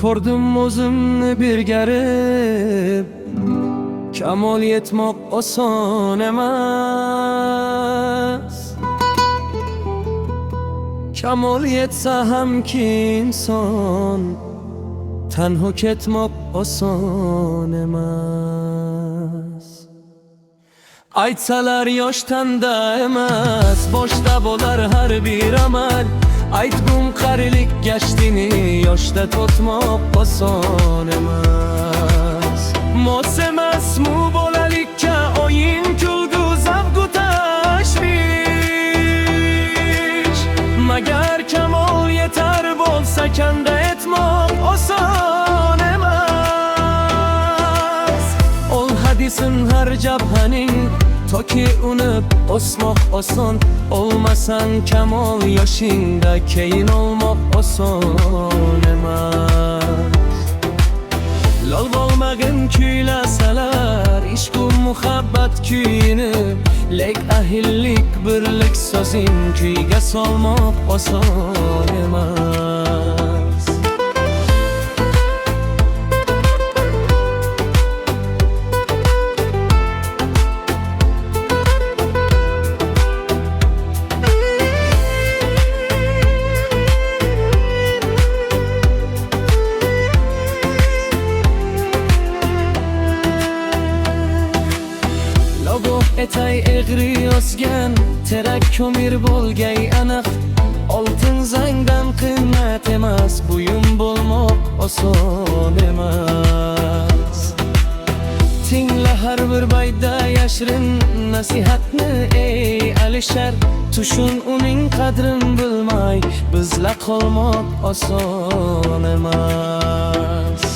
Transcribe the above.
Ko'rdim o'zimni bir garib, kamol yetmoq oson emas. Kamol yetsa hamki inson, tanho ketmoq oson emas. Aytsalar yoshdan-da emas, boshda bo'lar har bir amal. Aytgum qarilik gashtini, yoshda totmoq oson emas. Mos emasmu bolalikka o'yin kulgu zavqu tashvish. Magar kamol yetar bo'lsa kanda etmoq oson emas. Ol hadisin har jabhaning, toki unib o'smoq oson. Olmasan kamol yoshingda, keyin olmoq oson emas. Lol bo'lmagin kuylasalar, ishqu muhabbat kuyini, lek ahillik birlik so'zing kuyga solmoq oson emas. Etay egri yozgan, terak ko'mir bo'lgay aniq. Oltin zangdan qimmat emas, buyum bo'lmoq oson emas. Tingla har bir bayda yashirin nasihatni ey Alishar. Tushun uning qadrin bilmay, bizla qolmoq oson emas.